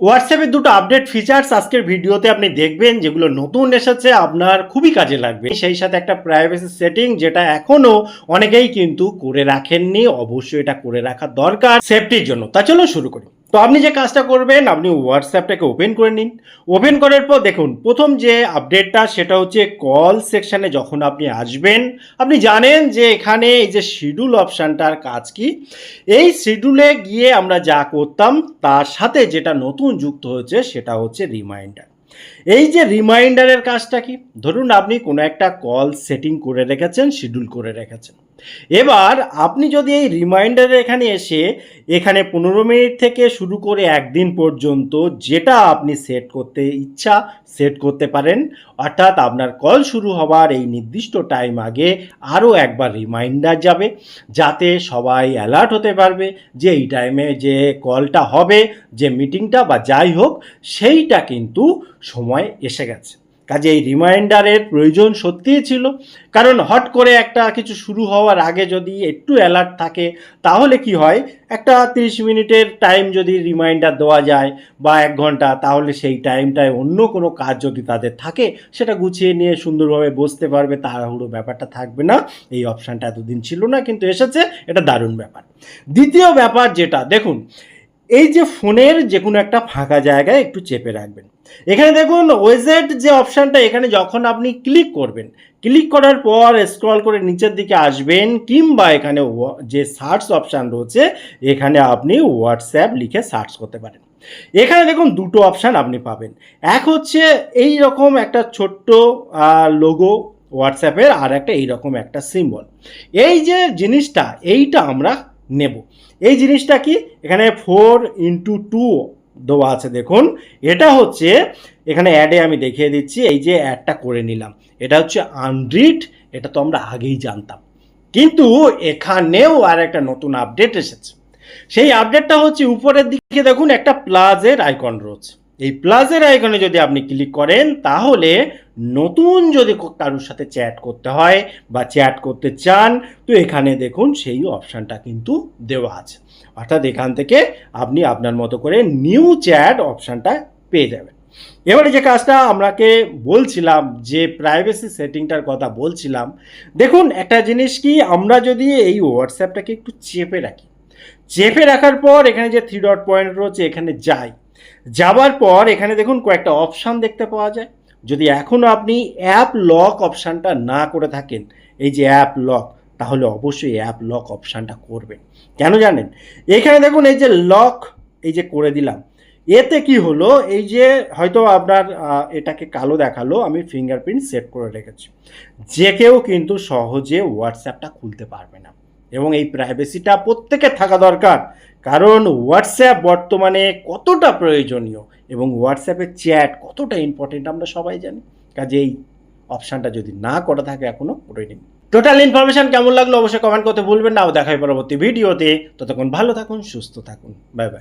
হোয়াটসঅ্যাপের দুটো update features আজকের ভিডিওতে আপনি দেখবেন, যেগুলো নতুন এসেছে, আপনার খুবই কাজে লাগবে। সেই সাথে একটা প্রাইভেসি সেটিং, যেটা এখনো অনেকেই কিন্তু করে রাখেননি। অবশ্যই এটা করে রাখা দরকার সেফটির জন্য। তা চলো শুরু করি। তো আপনি যে কাজটা করবেন, আপনি হোয়াটসঅ্যাপটাকে ওপেন করে নিন। ওপেন করার পর দেখুন, প্রথম যে আপডেটটা সেটা হচ্ছে কল সেকশানে যখন আপনি আসবেন, আপনি জানেন যে এখানে এই যে শিডিউল অপশানটার কাজ কি। এই শিডিউলে গিয়ে আমরা যা করতাম তার সাথে যেটা নতুন যুক্ত হয়েছে সেটা হচ্ছে রিমাইন্ডার। এই যে রিমাইন্ডারের কাজটা কি, ধরুন আপনি কোনো একটা কল সেটিং করে রেখেছেন, শিডিউল করে রেখেছেন। এবার আপনি যদি এই রিমাইন্ডারে এখানে এসে এখানে 15 মিনিট থেকে শুরু করে একদিন পর্যন্ত যেটা আপনি সেট করতে ইচ্ছা সেট করতে পারেন। অর্থাৎ আপনার কল শুরু হওয়ার এই নির্দিষ্ট টাইম আগে আরও একবার রিমাইন্ডার যাবে, যাতে সবাই অ্যালার্ট হতে পারবে যে এই টাইমে যে কলটা হবে, যে মিটিংটা বা যাই হোক, সেইটা কিন্তু সময় এসে গেছে। কাজে এই রিমাইন্ডারের প্রয়োজন সত্যিই ছিল, কারণ হট করে একটা কিছু শুরু হওয়ার আগে যদি একটু অ্যালার্ট থাকে, তাহলে কি হয়, একটা 30 মিনিটের টাইম যদি রিমাইন্ডার দেওয়া যায় বা 1 ঘন্টা, তাহলে সেই টাইমটায় অন্য কোনো কাজ যদি তাদের থাকে সেটা গুছিয়ে নিয়ে সুন্দরভাবে বসতে পারবে, তাড়াহুড়ো ব্যাপারটা থাকবে না। এই অপশানটা এতদিন ছিল না, কিন্তু এসেছে, এটা দারুণ ব্যাপার। দ্বিতীয় ব্যাপার যেটা দেখুন, এই যে ফোনের যে কোনো একটা ফাঁকা জায়গায় একটু চেপে রাখবেন। এখানে দেখুন ওয়েজেট যে অপশানটা, এখানে যখন আপনি ক্লিক করবেন, ক্লিক করার পর স্ক্রল করে নিচের দিকে আসবেন, কিংবা এখানে যে সার্চ অপশান রয়েছে এখানে আপনি হোয়াটসঅ্যাপ লিখে সার্চ করতে পারেন। এখানে দেখুন দুটো অপশান আপনি পাবেন। এক হচ্ছে এই রকম একটা ছোট্ট লোগো হোয়াটসঅ্যাপের, আর একটা এইরকম একটা সিম্বল। এই যে জিনিসটা, এইটা আমরা নেব। এই জিনিসটা কি, এখানে 4x2 দেওয়া আছে, দেখুন এটা হচ্ছে, এখানে অ্যাডে আমি দেখিয়ে দিচ্ছি। এই যে অ্যাডটা করে নিলাম, এটা হচ্ছে আনরিড। এটা তো আমরা আগেই জানতাম, কিন্তু এখানেও আর একটা নতুন আপডেট এসেছে। সেই আপডেটটা হচ্ছে উপরের দিকে দেখুন একটা প্লাসের আইকন রয়েছে। এই প্লাসের আইকনে যদি আপনি ক্লিক করেন, তাহলে নতুন যদি কারোর সাথে চ্যাট করতে হয় বা চ্যাট করতে চান, তো এখানে দেখুন সেই অপশানটা কিন্তু দেওয়া আছে। অর্থাৎ এখান থেকে আপনি আপনার মতো করে নিউ চ্যাট অপশানটা পেয়ে যাবেন। এবারে যে কাজটা আপনাকে বলছিলাম, যে প্রাইভেসি সেটিংটার কথা বলছিলাম, দেখুন একটা জিনিস কি, আমরা যদি এই হোয়াটসঅ্যাপটাকে একটু চেপে রাখি, চেপে রাখার পর এখানে যে 3 ডট পয়েন্ট রয়েছে এখানে যাবার পর এখানে দেখুন কয়েকটা অপশান দেখতে পাওয়া যায়। যদি এখনও আপনি অ্যাপ লক অপশানটা না করে থাকেন, এই যে অ্যাপ লক, তাহলে অবশ্যই অ্যাপ লক অপশানটা করবেন। কেন জানেন, এখানে দেখুন এই যে লক, এই যে করে দিলাম, এতে কি হলো, এই যে হয়তো আপনার এটাকে কালো দেখালো, আমি ফিঙ্গারপ্রিন্ট সেট করে রেখেছি, যে কেউ কিন্তু সহজে হোয়াটসঅ্যাপটা খুলতে পারবে না। এবং এই প্রাইভেসিটা প্রত্যেকের থাকা দরকার, কারণ হোয়াটসঅ্যাপ বর্তমানে কতটা প্রয়োজনীয় এবং হোয়াটসঅ্যাপের চ্যাট কতটা ইম্পর্টেন্ট আমরা সবাই জানি। কাজে এই অপশানটা যদি না করা থাকে এখনও করে নিন। টোটাল ইনফরমেশন কেমন লাগলো অবশ্যই কমেন্ট করতে ভুলবেন না। দেখা হয় পরবর্তী ভিডিওতে। ততক্ষণ ভালো থাকুন, সুস্থ থাকুন, বাই বাই।